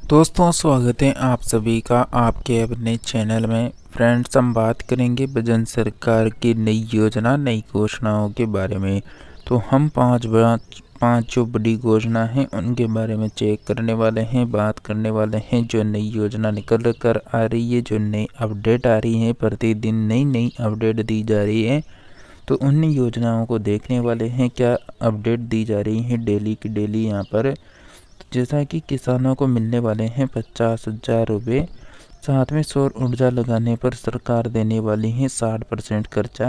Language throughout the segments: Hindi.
दोस्तों स्वागत है आप सभी का आपके अपने चैनल में। फ्रेंड्स, हम बात करेंगे भजन सरकार की नई योजना नई घोषणाओं के बारे में। तो हम पांच जो बड़ी घोषणा हैं उनके बारे में चेक करने वाले हैं, बात करने वाले हैं। जो नई योजना निकल कर आ रही है, जो नई अपडेट आ रही है, प्रतिदिन नई नई अपडेट दी जा रही है, तो उन योजनाओं को देखने वाले हैं। क्या अपडेट दी जा रही है डेली की डेली यहाँ पर। जैसा कि किसानों को मिलने वाले हैं 50,000 रुपये। साथ में सौर ऊर्जा लगाने पर सरकार देने वाली है 60% खर्चा।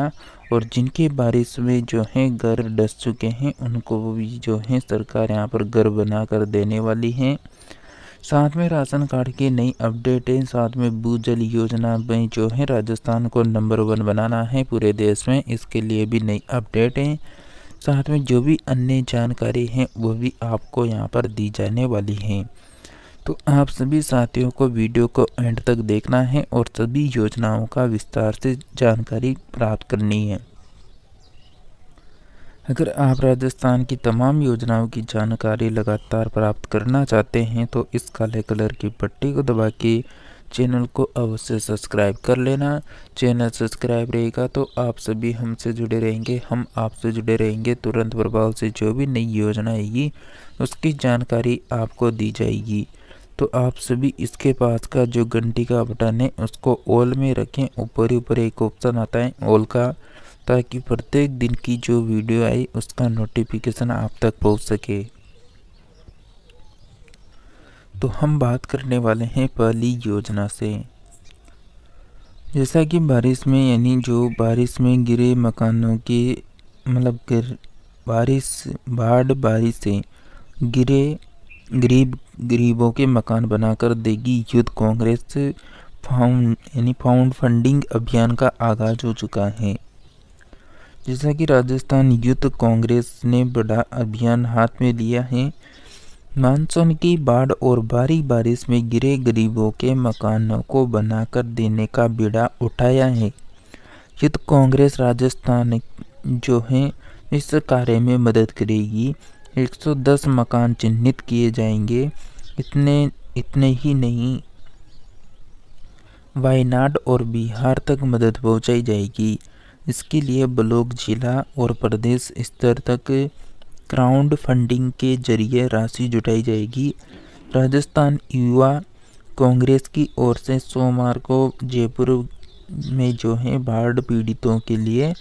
और जिनके बारिश में जो है घर डस चुके हैं उनको भी जो है सरकार यहाँ पर घर बना कर देने वाली है। साथ में राशन कार्ड की नई अपडेट है। साथ में भूजल योजना में जो है राजस्थान को नंबर 1 बनाना है पूरे देश में, इसके लिए भी नई अपडेट है। साथ में जो भी अन्य जानकारी है वो भी आपको यहाँ पर दी जाने वाली है। तो आप सभी साथियों को वीडियो को एंड तक देखना है और सभी योजनाओं का विस्तार से जानकारी प्राप्त करनी है। अगर आप राजस्थान की तमाम योजनाओं की जानकारी लगातार प्राप्त करना चाहते हैं तो इस काले कलर की पट्टी को दबा के चैनल को अवश्य सब्सक्राइब कर लेना। चैनल सब्सक्राइब रहेगा तो आप सभी हमसे जुड़े रहेंगे, हम आपसे जुड़े रहेंगे। तुरंत प्रभाव से जो भी नई योजना आएगी उसकी जानकारी आपको दी जाएगी। तो आप सभी इसके पास का जो घंटी का बटन है उसको ऑल में रखें। ऊपर ही ऊपर एक ऑप्शन आता है ऑल का, ताकि प्रत्येक दिन की जो वीडियो आई उसका नोटिफिकेशन आप तक पहुंच सके। तो हम बात करने वाले हैं पहली योजना से। जैसा कि बारिश में यानी जो बारिश में गिरे मकानों के मतलब बारिश से गिरे गरीबों के मकान बनाकर देगी यूथ कांग्रेस। फाउंड फंडिंग अभियान का आगाज हो चुका है। जैसा कि राजस्थान यूथ कांग्रेस ने बड़ा अभियान हाथ में लिया है। मानसून की बाढ़ और भारी बारिश में गिरे गरीबों के मकानों को बनाकर देने का बीड़ा उठाया है। यूथ कांग्रेस राजस्थान जो है इस कार्य में मदद करेगी। 110 मकान चिन्हित किए जाएंगे। इतने ही नहीं, वायनाड और बिहार तक मदद पहुंचाई जाएगी। इसके लिए ब्लॉक, जिला और प्रदेश स्तर तक क्राउड फंडिंग के जरिए राशि जुटाई जाएगी। राजस्थान युवा कांग्रेस की ओर से सोमवार को जयपुर में जो है बाढ़ पीड़ितों के लिए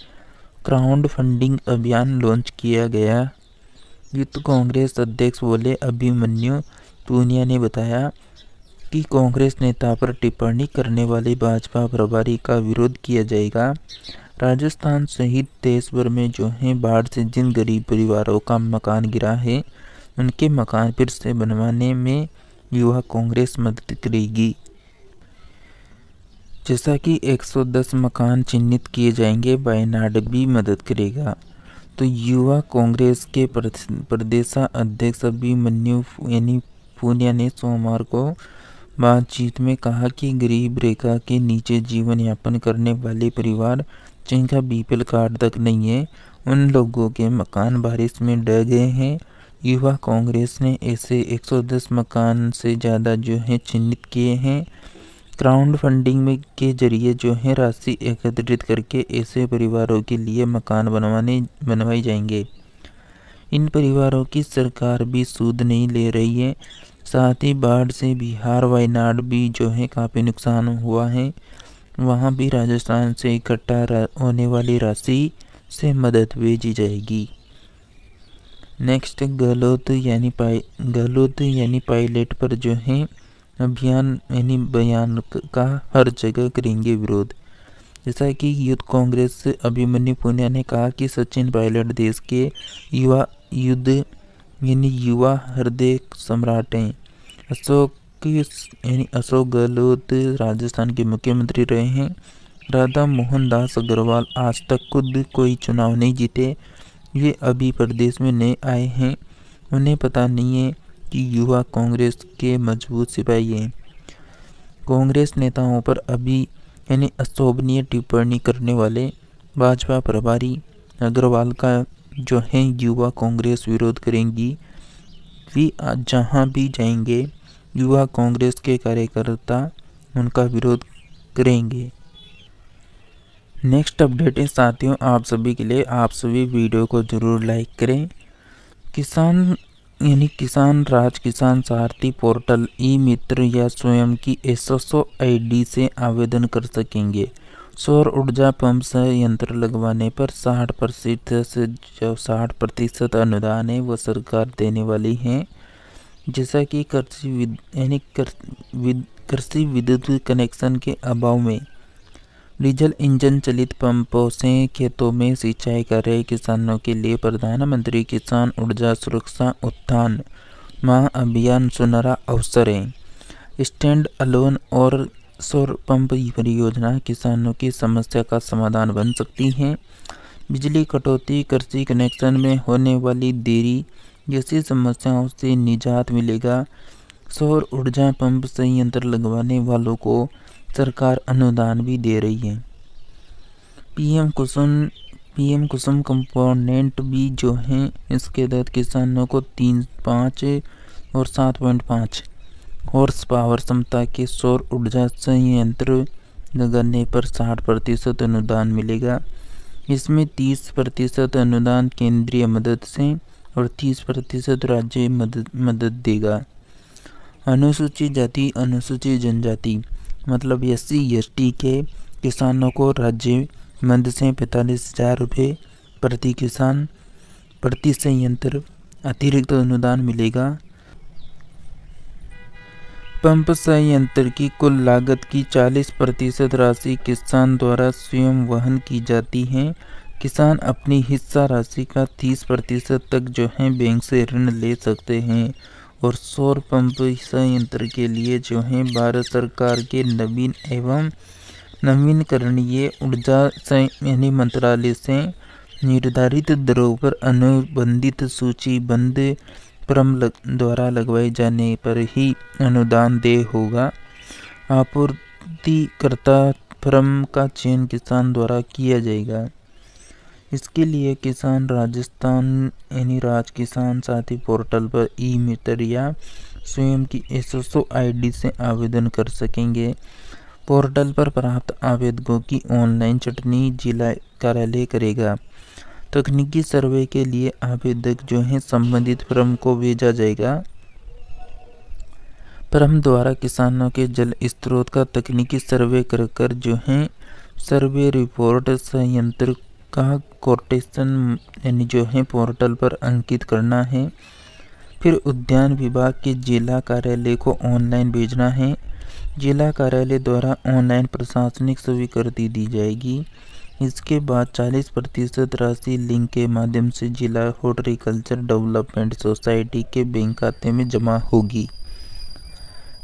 क्राउड फंडिंग अभियान लॉन्च किया गया। यूथ कांग्रेस अध्यक्ष बोले अभिमन्यु पूनिया ने बताया कि कांग्रेस नेता पर टिप्पणी करने वाले भाजपा प्रभारी का विरोध किया जाएगा। राजस्थान सहित देश भर में जो है बाढ़ से जिन गरीब परिवारों का मकान गिरा है उनके मकान फिर से बनवाने में युवा कांग्रेस मदद करेगी। जैसा कि 110 मकान चिन्हित किए जाएंगे, वायनाड भी मदद करेगा। तो युवा कांग्रेस के प्रदेशाध्यक्ष अभिमन्यु पूनिया ने सोमवार को बातचीत में कहा कि गरीब रेखा के नीचे जीवन यापन करने वाले परिवार जिनका बीपीएल कार्ड तक नहीं है, उन लोगों के मकान बारिश में ढह गए हैं। युवा कांग्रेस ने ऐसे 110 मकान से ज़्यादा जो है चिन्हित किए हैं। क्राउड फंडिंग में के जरिए जो है राशि एकत्रित करके ऐसे परिवारों के लिए मकान बनवाए जाएंगे। इन परिवारों की सरकार भी सूद नहीं ले रही है। साथ ही बाढ़ से बिहार, वायनाड भी जो है काफ़ी नुकसान हुआ है। वहाँ भी राजस्थान से इकट्ठा होने वाली राशि से मदद भेजी जाएगी। नेक्स्ट, गहलोत यानी पायलट पर जो है अभियान यानी बयान का हर जगह करेंगे विरोध। जैसा कि यूथ कांग्रेस अभिमन्यु पुनिया ने कहा कि सचिन पायलट देश के युवा हृदय सम्राट हैं। अशोक गहलोत राजस्थान के मुख्यमंत्री रहे हैं। राधा मोहन दास अग्रवाल आज तक खुद कोई चुनाव नहीं जीते। ये अभी प्रदेश में नए आए हैं। उन्हें पता नहीं है कि युवा कांग्रेस के मजबूत सिपाही हैं। कांग्रेस नेताओं पर अभी अशोभनीय टिप्पणी करने वाले भाजपा प्रभारी अग्रवाल का जो है युवा कांग्रेस विरोध करेंगी। वे जहाँ भी जाएंगे युवा कांग्रेस के कार्यकर्ता उनका विरोध करेंगे। नेक्स्ट अपडेट है साथियों आप सभी के लिए, आप सभी वीडियो को जरूर लाइक करें। किसान राज किसान सारथी पोर्टल ई मित्र या स्वयं की SSO ID से आवेदन कर सकेंगे। सौर ऊर्जा पंप संयंत्र लगवाने पर 60% अनुदान है वो सरकार देने वाली है। जैसा कि कृषि विद्युत कनेक्शन के अभाव में डीजल इंजन चलित पंपों से खेतों में सिंचाई कर रहे किसानों के लिए प्रधानमंत्री किसान ऊर्जा सुरक्षा उत्थान महाअभियान सुनहरा अवसर है। स्टैंड अलोन और सौर पंप परियोजना किसानों की समस्या का समाधान बन सकती है। बिजली कटौती, कृषि कनेक्शन में होने वाली देरी जैसी समस्याओं से निजात मिलेगा। सौर ऊर्जा पंप संयंत्र लगवाने वालों को सरकार अनुदान भी दे रही है। पीएम कुसुम कंपोनेंट भी जो हैं इसके तहत किसानों को 3, 5 और 7.5 हॉर्स पावर क्षमता के सौर ऊर्जा संयंत्र लगाने पर 60% अनुदान मिलेगा। इसमें 30% अनुदान केंद्रीय मदद से और 30% राज्य मदद देगा। अनुसूचित जाति अनुसूचित जनजाति मतलब SC ST के किसानों को राज्य मद से 45,000 रुपये प्रति किसान प्रति संयंत्र अतिरिक्त अनुदान मिलेगा। पंप संयंत्र की कुल लागत की 40% राशि किसान द्वारा स्वयं वहन की जाती है। किसान अपनी हिस्सा राशि का 30% तक जो है बैंक से ऋण ले सकते हैं। और सौर पंप संयंत्र के लिए जो है भारत सरकार के नवीन एवं नवीनकरणीय ऊर्जा मंत्रालय से निर्धारित दरों पर अनुबंधित सूचीबद्ध फर्म द्वारा लगवाए जाने पर ही अनुदान देय होगा। आपूर्तिकर्ता फर्म का चयन किसान द्वारा किया जाएगा। इसके लिए किसान राज किसान साथी पोर्टल पर ई मित्र या स्वयं की SSO ID से आवेदन कर सकेंगे। पोर्टल पर प्राप्त आवेदकों की ऑनलाइन छटनी जिला कार्यालय करेगा। तकनीकी सर्वे के लिए आवेदक जो है संबंधित फर्म को भेजा जाएगा। फर्म द्वारा किसानों के जल स्रोत का तकनीकी सर्वे कर जो है सर्वे रिपोर्ट संयंत्र का कोटेशन जो है पोर्टल पर अंकित करना है। फिर उद्यान विभाग के जिला कार्यालय को ऑनलाइन भेजना है। जिला कार्यालय द्वारा ऑनलाइन प्रशासनिक स्वीकृति दी जाएगी। इसके बाद 40% राशि लिंक के माध्यम से जिला हॉर्टिकल्चर डेवलपमेंट सोसाइटी के बैंक खाते में जमा होगी।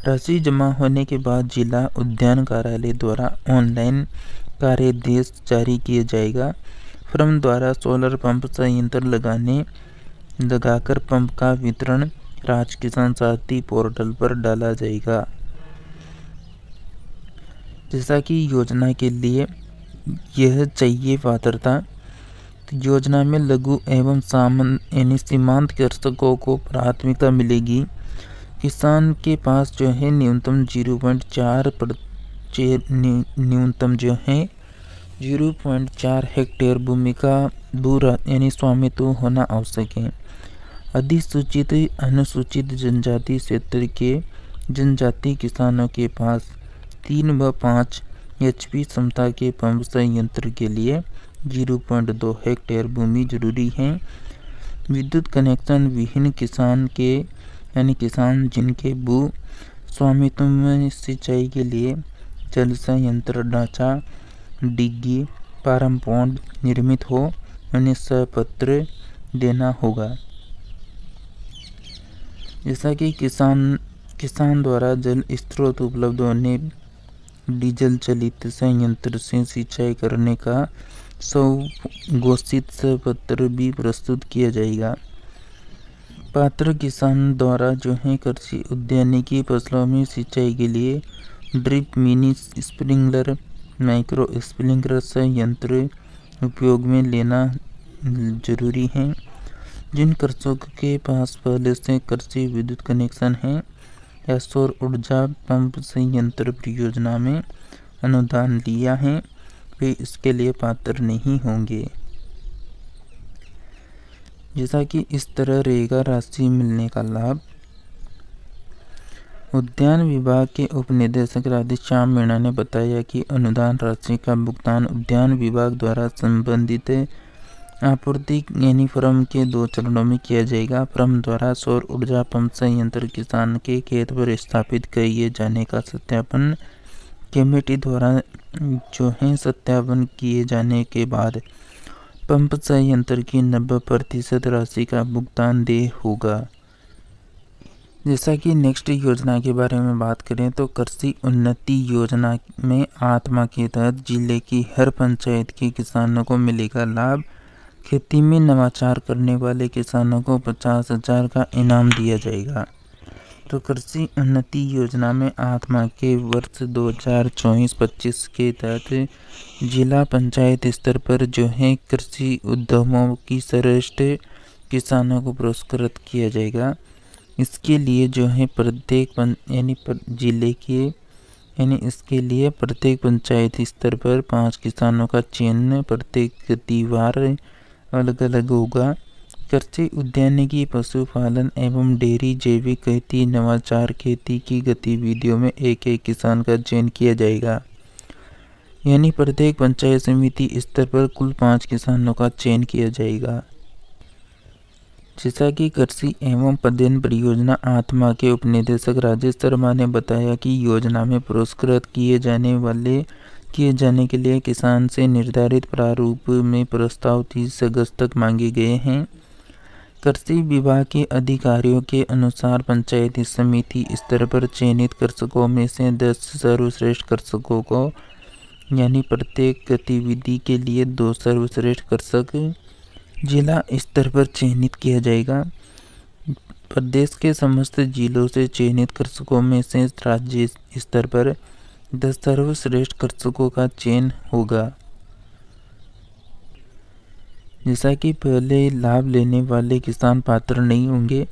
राशि जमा होने के बाद जिला उद्यान कार्यालय द्वारा ऑनलाइन कार्यादेश जारी किया जाएगा। फर्म द्वारा सोलर पंप संयंत्र लगाकर पंप का वितरण राज किसान साथी पोर्टल पर डाला जाएगा। जैसा कि योजना के लिए यह चाहिए पात्रता, योजना में लघु एवं सीमांत कृषकों को प्राथमिकता मिलेगी। किसान के पास जो है न्यूनतम 0.4 हेक्टेयर भूमि का स्वामित्व होना आवश्यक है। अधिसूचित अनुसूचित जनजाति क्षेत्र के जनजाति किसानों के पास 3 व 5 HP क्षमता के पंप संयंत्र के लिए 0.2 हेक्टेयर भूमि जरूरी है। विद्युत कनेक्शन विहीन किसान जिनके भू स्वामित्व में सिंचाई के लिए जल संयंत्र ढांचा डिग्गी फार्म पॉन्ड निर्मित हो उन्हें सहपत्र देना होगा। जैसा कि किसान द्वारा जल स्रोत उपलब्ध होने डीजल चलित संयंत्र से सिंचाई करने का घोषित सहपत्र भी प्रस्तुत किया जाएगा। पात्र किसान द्वारा जो है कृषि उद्यानिकी फसलों में सिंचाई के लिए drip, mini sprinkler, micro sprinkler संयंत्र उपयोग में लेना जरूरी है। जिन कृषकों के पास पहले से कृषि विद्युत कनेक्शन है या सौर ऊर्जा पंप संयंत्र परियोजना में अनुदान लिया है वे इसके लिए पात्र नहीं होंगे। जैसा कि इस तरह रहेगा राशि मिलने का लाभ। उद्यान विभाग के उप निदेशक राधेश्याम मीणा ने बताया कि अनुदान राशि का भुगतान उद्यान विभाग द्वारा संबंधित आपूर्ति यानी फर्म के 2 चरणों में किया जाएगा। फर्म द्वारा सौर ऊर्जा पंप संयंत्र किसान के खेत पर स्थापित किए जाने का सत्यापन कमेटी द्वारा सत्यापन किए जाने के बाद पंप संयंत्र की 90% राशि का भुगतान देय होगा। जैसा कि नेक्स्ट योजना के बारे में बात करें तो कृषि उन्नति योजना में आत्मा के तहत जिले की हर पंचायत के किसानों को मिलेगा लाभ। खेती में नवाचार करने वाले किसानों को 50,000 का इनाम दिया जाएगा। तो कृषि उन्नति योजना में आत्मा के वर्ष 2024-25 के तहत जिला पंचायत स्तर पर कृषि उद्यमों की श्रेष्ठ किसानों को पुरस्कृत किया जाएगा। इसके लिए प्रत्येक जिले के इसके लिए प्रत्येक पंचायत स्तर पर 5 किसानों का चयन प्रत्येक गतिवार अलग अलग होगा। कृषि उद्यानिकी पशुपालन एवं डेयरी जैविक खेती नवाचार खेती की गतिविधियों में एक किसान का चयन किया जाएगा। प्रत्येक पंचायत समिति स्तर पर कुल 5 किसानों का चयन किया जाएगा। जैसा कि कृषि एवं पदन परियोजना आत्मा के उपनिदेशक राजेश शर्मा ने बताया कि योजना में पुरस्कृत किए जाने के लिए किसान से निर्धारित प्रारूप में प्रस्ताव 30 अगस्त तक मांगे गए हैं। कृषि विभाग के अधिकारियों के अनुसार पंचायत समिति स्तर पर चयनित कृषकों में से 10 सर्वश्रेष्ठ कृषकों को प्रत्येक गतिविधि के लिए 2 सर्वश्रेष्ठ कृषक जिला स्तर पर चयनित किया जाएगा। प्रदेश के समस्त जिलों से चयनित कृषकों में से राज्य स्तर पर 10 सर्वश्रेष्ठ कृषकों का चयन होगा। जैसा कि पहले लाभ लेने वाले किसान पात्र नहीं होंगे।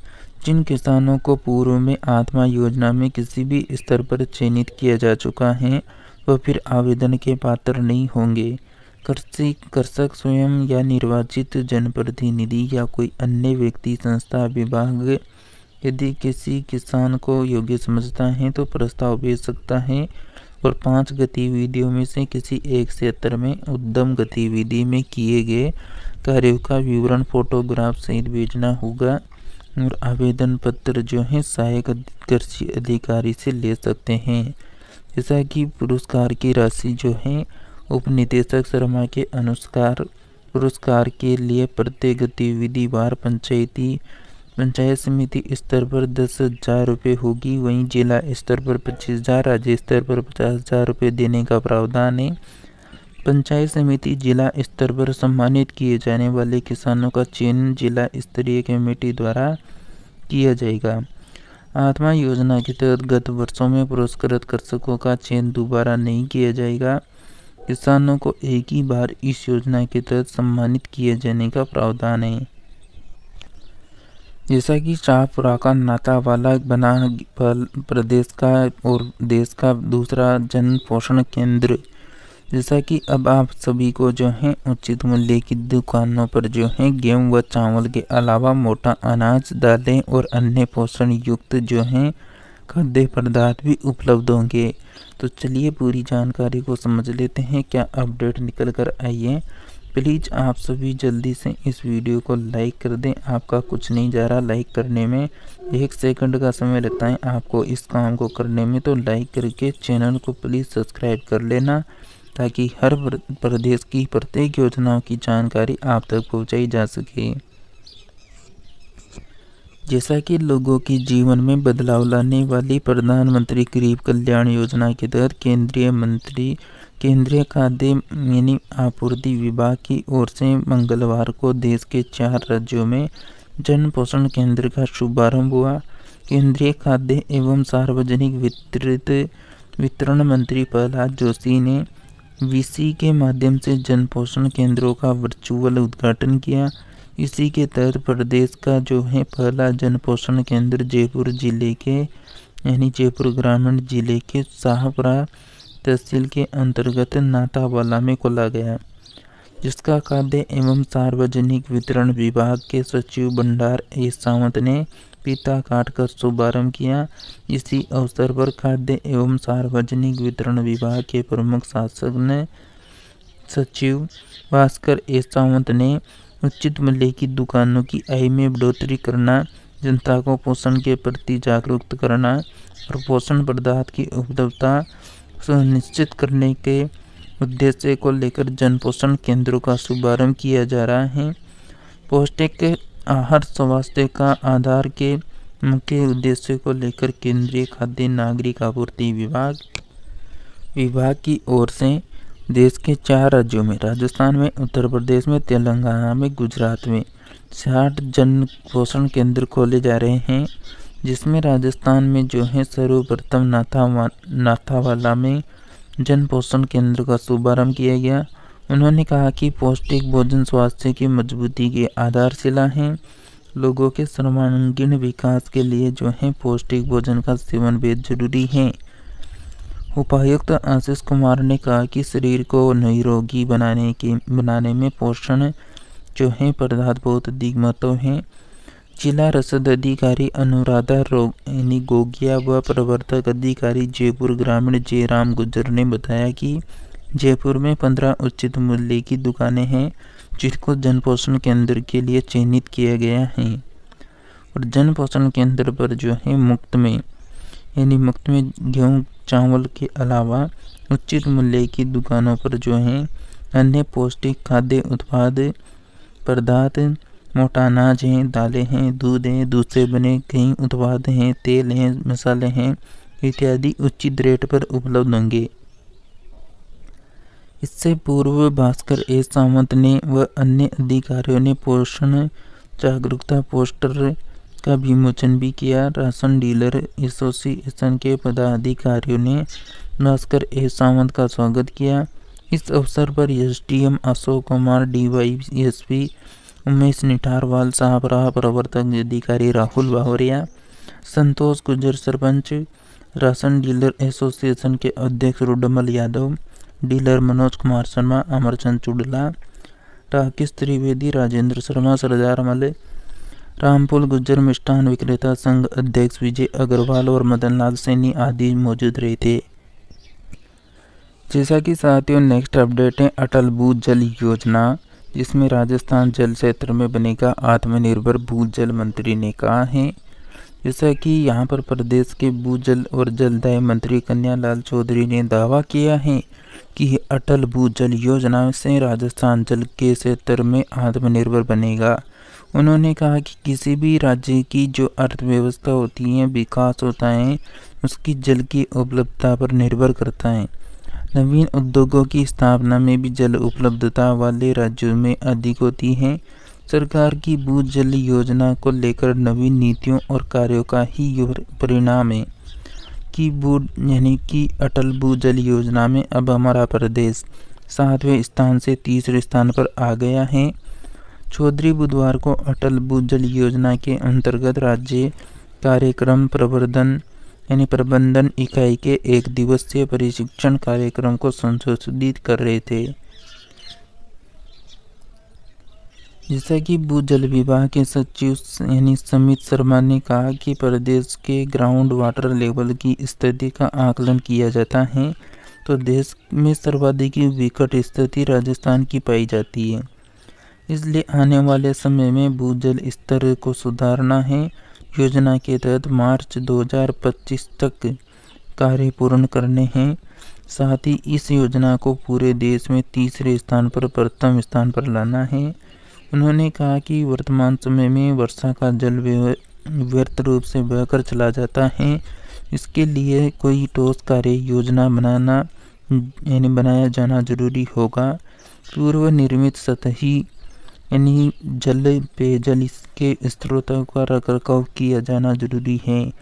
जिन किसानों को पूर्व में आत्मा योजना में किसी भी स्तर पर चयनित किया जा चुका है वह फिर आवेदन के पात्र नहीं होंगे। कृषक स्वयं या निर्वाचित जनप्रतिनिधि या कोई अन्य व्यक्ति संस्था विभाग यदि किसी किसान को योग्य समझता है तो प्रस्ताव भेज सकता है और 5 गतिविधियों में से किसी एक क्षेत्र में उद्यम गतिविधि में किए गए कार्यों का विवरण फोटोग्राफ सहित भेजना होगा और आवेदन पत्र सहायक कृषि अधिकारी से ले सकते हैं। जैसा कि पुरस्कार की राशि उप निदेशक शर्मा के अनुसार पुरस्कार के लिए प्रत्येक गतिविधि वार पंचायत समिति स्तर पर 10,000 रुपये होगी। वहीं जिला स्तर पर 25,000, राज्य स्तर पर 50,000 रुपये देने का प्रावधान है। पंचायत समिति जिला स्तर पर सम्मानित किए जाने वाले किसानों का चयन जिला स्तरीय कमेटी द्वारा किया जाएगा। आत्मा योजना के तहत गत वर्षों में पुरस्कृत कृषकों का चयन दोबारा नहीं किया जाएगा। किसानों को एक ही बार इस योजना के तहत सम्मानित किए जाने का प्रावधान है। जैसा कि शाहपुरा का नाता वाला बना प्रदेश का और देश का दूसरा जन पोषण केंद्र। जैसा कि अब आप सभी को उचित मूल्य की दुकानों पर गेहूं व चावल के अलावा मोटा अनाज, दालें और अन्य पोषण युक्त खाद्य पदार्थ भी उपलब्ध होंगे। तो चलिए पूरी जानकारी को समझ लेते हैं क्या अपडेट निकल कर आई है। प्लीज़ आप सभी जल्दी से इस वीडियो को लाइक कर दें। आपका कुछ नहीं जा रहा लाइक करने में, 1 सेकंड का समय लगता है आपको इस काम को करने में। तो लाइक करके चैनल को प्लीज़ सब्सक्राइब कर लेना ताकि हर प्रदेश की प्रत्येक योजनाओं की जानकारी आप तक पहुंचाई जा सके। जैसा कि लोगों के जीवन में बदलाव लाने वाली प्रधानमंत्री गरीब कल्याण योजना के तहत केंद्रीय खाद्य आपूर्ति विभाग की ओर से मंगलवार को देश के 4 राज्यों में जन पोषण केंद्र का शुभारंभ हुआ। केंद्रीय खाद्य एवं सार्वजनिक वितरण मंत्री प्रहलाद जोशी ने वीसी के माध्यम से जन पोषण केंद्रों का वर्चुअल उद्घाटन किया। इसी के तहत प्रदेश का पहला जन पोषण केंद्र जयपुर जिले के यानी जयपुर ग्रामीण जिले के शाहपुरा तहसील के अंतर्गत नाथावाला में खोला गया, जिसका खाद्य एवं सार्वजनिक वितरण विभाग के सचिव भंडार ए सावंत ने फीता काटकर शुभारंभ किया। इसी अवसर पर खाद्य एवं सार्वजनिक वितरण विभाग के प्रमुख शासन सचिव भास्कर ए सावंत ने उचित मूल्य की दुकानों की आय में बढ़ोतरी करना, जनता को पोषण के प्रति जागरूक करना और पोषण पदार्थ की उपलब्धता सुनिश्चित करने के उद्देश्य को लेकर जन पोषण केंद्रों का शुभारंभ किया जा रहा है। पौष्टिक आहार स्वास्थ्य का आधार के मुख्य उद्देश्य को लेकर केंद्रीय खाद्य नागरिक आपूर्ति विभाग की ओर से देश के 4 राज्यों में, राजस्थान में, उत्तर प्रदेश में, तेलंगाना में, गुजरात में 60 जन पोषण केंद्र खोले जा रहे हैं, जिसमें राजस्थान में जो है सर्वप्रथम नाथावाला में जन पोषण केंद्र का शुभारंभ किया गया। उन्होंने कहा कि पौष्टिक भोजन स्वास्थ्य की मजबूती की आधारशिला है। लोगों के सर्वांगीण विकास के लिए जो है पौष्टिक भोजन का सेवन बेहद जरूरी है। उपायुक्त आशीष कुमार ने कहा कि शरीर को निरोगी बनाने में पोषण जो है पदार्थ बहुत अधिक महत्व है। जिला रसद अधिकारी अनुराधा गोगिया व प्रवर्तक अधिकारी जयपुर ग्रामीण जयराम गुर्जर ने बताया कि जयपुर में 15 उचित मूल्य की दुकानें हैं, जिनको जन पोषण केंद्र के लिए चयनित किया गया है। और जन पोषण केंद्र पर जो है मुफ्त में गेहूँ चावल के अलावा उचित मूल्य की दुकानों पर जो है अन्य पौष्टिक खाद्य उत्पाद पदार्थ, मोटा अनाज हैं, दालें हैं, दूध हैं, दूध से बने कई उत्पाद हैं, तेल हैं, मसाले हैं इत्यादि उचित रेट पर उपलब्ध होंगे। इससे पूर्व भास्कर ए सावंत ने व अन्य अधिकारियों ने पोषण जागरूकता पोस्टर का विमोचन भी किया। राशन डीलर एसोसिएशन के पदाधिकारियों ने भास्कर ए सावंत का स्वागत किया। इस अवसर पर एसडीएम अशोक कुमार, डीवाईएसपी उमेश निठारवाल, शाहपुरा प्रवर्तक अधिकारी Rahul Bawaria, Santosh Gurjar sarpanch, ration dealer association के अध्यक्ष रुडमल यादव, डीलर मनोज कुमार शर्मा, अमरचंद चुड़ला, राकेश त्रिवेदी, राजेंद्र शर्मा, सरदार मल, रामपुल गुज्जर मिष्ठान विक्रेता संघ अध्यक्ष विजय अग्रवाल और मदन लाल सैनी आदि मौजूद रहे थे। जैसा कि साथियों नेक्स्ट अपडेट है अटल भूजल योजना, जिसमें राजस्थान जल क्षेत्र में बनेगा आत्मनिर्भर भूजल मंत्री ने कहा है। जैसा कि यहाँ पर प्रदेश के भूजल और जलदाय मंत्री कन्हैयालाल चौधरी ने दावा किया है कि अटल भूजल योजना से राजस्थान जल के क्षेत्र में आत्मनिर्भर बनेगा। उन्होंने कहा कि किसी भी राज्य की जो अर्थव्यवस्था होती है, विकास होता है, उसकी जल की उपलब्धता पर निर्भर करता है। नवीन उद्योगों की स्थापना में भी जल उपलब्धता वाले राज्यों में अधिक होती है। सरकार की भूजल योजना को लेकर नवीन नीतियों और कार्यों का ही परिणाम है कि अटल भूजल योजना में अब हमारा प्रदेश 7वें स्थान से तीसरे स्थान पर आ गया है। चौधरी बुधवार को अटल भूजल योजना के अंतर्गत राज्य कार्यक्रम प्रबंधन इकाई के 1 दिवसीय प्रशिक्षण कार्यक्रम को संशोधित कर रहे थे। जैसा कि भूजल विभाग के सचिव समित शर्मा ने कहा कि प्रदेश के ग्राउंड वाटर लेवल की स्थिति का आकलन किया जाता है तो देश में सर्वाधिक विकट स्थिति राजस्थान की पाई जाती है। इसलिए आने वाले समय में भूजल स्तर को सुधारना है। योजना के तहत मार्च 2025 तक कार्य पूर्ण करने हैं। साथ ही इस योजना को पूरे देश में तीसरे स्थान पर प्रथम स्थान पर लाना है। उन्होंने कहा कि वर्तमान समय में वर्षा का जल व्यर्थ रूप से बहकर चला जाता है। इसके लिए कोई ठोस कार्य योजना बनाया जाना जरूरी होगा। पूर्व निर्मित सतही पेयजल के स्रोतों का रखरखाव किया जाना जरूरी है,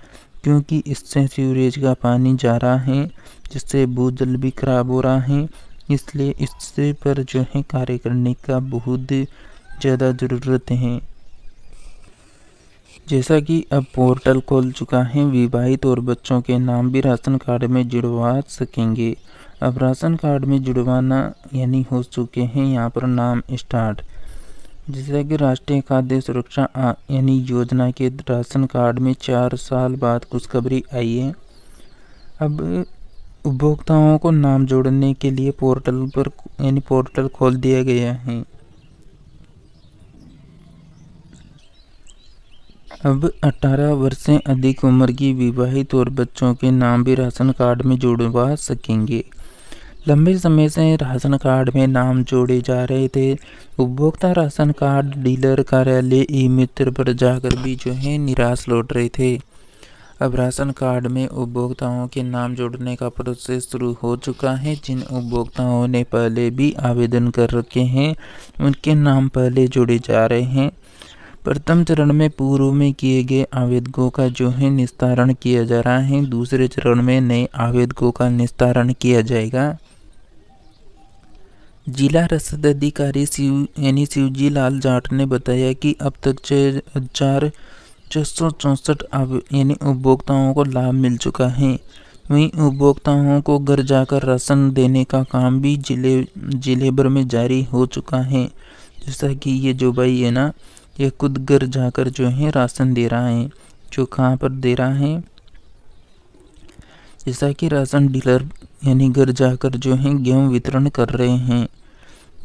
क्योंकि इससे सीवरेज का पानी जा रहा है, जिससे भूजल भी खराब हो रहा है। इसलिए इससे पर जो है कार्य करने का बहुत ज़्यादा ज़रूरत है। जैसा कि अब पोर्टल खुल चुका है, विवाहित और बच्चों के नाम भी राशन कार्ड में जुड़वा सकेंगे। अब राशन कार्ड में जुड़वाना हो चुके हैं यहाँ पर नाम स्टार्ट। जैसा कि राष्ट्रीय खाद्य सुरक्षा योजना के राशन कार्ड में 4 साल बाद खुशखबरी आई है। अब उपभोक्ताओं को नाम जोड़ने के लिए पोर्टल खोल दिया गया है। अब 18 वर्ष से अधिक उम्र की विवाहित और बच्चों के नाम भी राशन कार्ड में जुड़वा सकेंगे। लंबे समय से राशन कार्ड में नाम जोड़े जा रहे थे। उपभोक्ता राशन कार्ड डीलर कार्यालय ई-मित्र पर जाकर भी निराश लौट रहे थे। अब राशन कार्ड में उपभोक्ताओं के नाम जोड़ने का प्रोसेस शुरू हो चुका है। जिन उपभोक्ताओं ने पहले भी आवेदन कर रखे हैं, उनके नाम पहले जोड़े जा रहे हैं। प्रथम चरण में पूर्व में किए गए आवेदकों का निस्तारण किया जा रहा है। दूसरे चरण में नए आवेदकों का निस्तारण किया जाएगा। जिला रसद अधिकारी शिवजी लाल जाट ने बताया कि अब तक 6,664 उपभोक्ताओं को लाभ मिल चुका है। वहीं उपभोक्ताओं को घर जाकर राशन देने का काम भी जिले भर में जारी हो चुका है। जैसा कि ये जो भाई है ना, ये खुद घर जाकर राशन दे रहा है। जो कहाँ पर दे रहा है, जैसा कि राशन डीलर घर जाकर गेहूँ वितरण कर रहे हैं।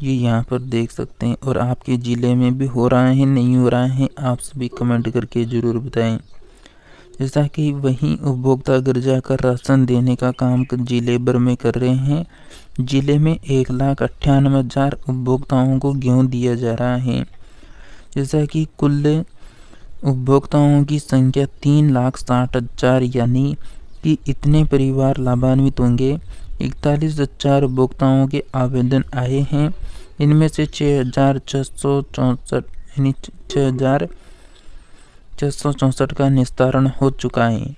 ये यहाँ पर देख सकते हैं। और आपके ज़िले में भी हो रहा है, नहीं हो रहा है, आप सभी कमेंट करके ज़रूर बताएं। जैसा कि वहीं उपभोक्ता घर जाकर राशन देने का काम जिले भर में कर रहे हैं। जिले में 1,98,000 उपभोक्ताओं को गेहूँ दिया जा रहा है। जैसा कि कुल उपभोक्ताओं की संख्या 3,60,000 यानी कि इतने परिवार लाभान्वित होंगे। 41,000 उपभोक्ताओं के आवेदन आए हैं। इनमें से 6,664 का निस्तारण हो चुका है।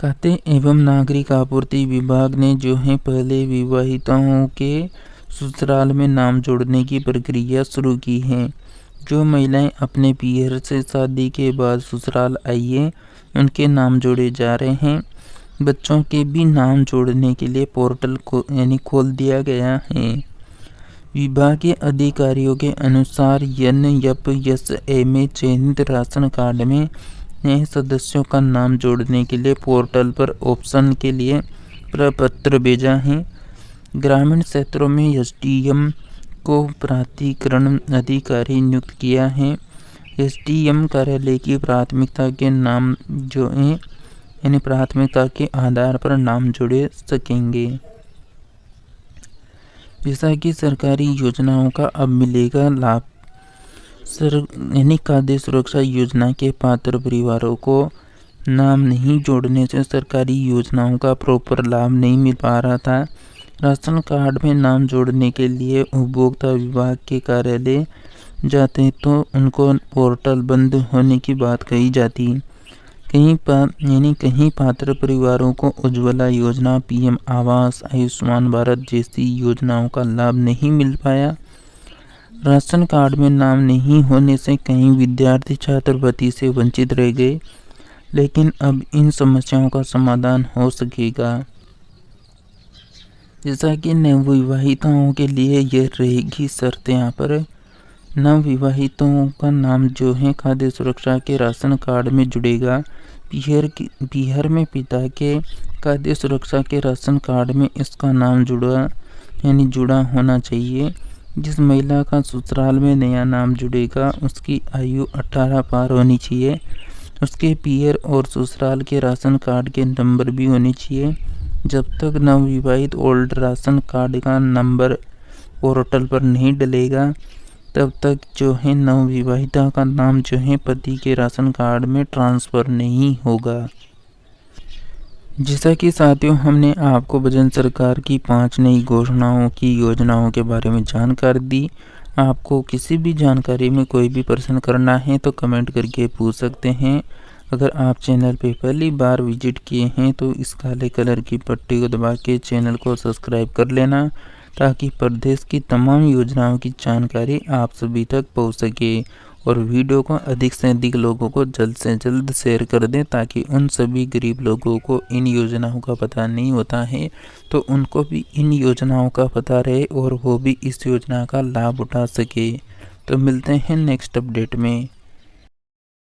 खाद्य एवं नागरिक आपूर्ति विभाग ने पहले विवाहिताओं के ससुराल में नाम जोड़ने की प्रक्रिया शुरू की है। जो महिलाएं अपने पीहर से शादी के बाद ससुराल आई है, उनके नाम जोड़े जा रहे हैं। बच्चों के भी नाम जोड़ने के लिए पोर्टल खोल दिया गया है। विभाग के अधिकारियों के अनुसार NFSA में चयनित राशन कार्ड में नए सदस्यों का नाम जोड़ने के लिए पोर्टल पर ऑप्शन के लिए प्रपत्र भेजा है। ग्रामीण क्षेत्रों में SDM को प्राधिकरण अधिकारी नियुक्त किया है। SDM कार्यालय की प्राथमिकता के नाम प्राथमिकता के आधार पर नाम जोड़े सकेंगे। जैसा कि सरकारी योजनाओं का अब मिलेगा लाभ। खाद्य सुरक्षा योजना के पात्र परिवारों को नाम नहीं जोड़ने से सरकारी योजनाओं का प्रॉपर लाभ नहीं मिल पा रहा था। राशन कार्ड में नाम जोड़ने के लिए उपभोक्ता विभाग के कार्यालय जाते तो उनको पोर्टल बंद होने की बात कही जाती। कहीं पात्र परिवारों को उज्ज्वला योजना, PM आवास, आयुष्मान भारत जैसी योजनाओं का लाभ नहीं मिल पाया। राशन कार्ड में नाम नहीं होने से कई विद्यार्थी छात्रवृत्ति से वंचित रह गए, लेकिन अब इन समस्याओं का समाधान हो सकेगा। जैसा कि नवविवाहिताओं के लिए यह रहेगी शर्त। यहाँ पर नवविवाहितों का नाम खाद्य सुरक्षा के राशन कार्ड में जुड़ेगा। पीहर में पिता के खाद्य सुरक्षा के राशन कार्ड में इसका नाम जुड़ा होना चाहिए। जिस महिला का ससुराल में नया नाम जुड़ेगा, उसकी आयु 18 पार होनी चाहिए। उसके पीहर और ससुराल के राशन कार्ड के नंबर भी होने चाहिए। जब तक नवविवाहित ओल्ड राशन कार्ड का नंबर पोर्टल पर नहीं डलेगा, तब तक नवविवाहिता का नाम पति के राशन कार्ड में ट्रांसफ़र नहीं होगा। जैसा कि साथियों, हमने आपको भजन सरकार की 5 नई घोषणाओं की योजनाओं के बारे में जानकारी दी। आपको किसी भी जानकारी में कोई भी प्रश्न करना है तो कमेंट करके पूछ सकते हैं। अगर आप चैनल पे पहली बार विजिट किए हैं तो इस काले कलर की पट्टी को दबा के चैनल को सब्सक्राइब कर लेना, ताकि प्रदेश की तमाम योजनाओं की जानकारी आप सभी तक पहुंच सके और वीडियो को अधिक से अधिक लोगों को जल्द से जल्द शेयर कर दें, ताकि उन सभी गरीब लोगों को इन योजनाओं का पता नहीं होता है तो उनको भी इन योजनाओं का पता रहे और वो भी इस योजना का लाभ उठा सके। तो मिलते हैं नेक्स्ट अपडेट में।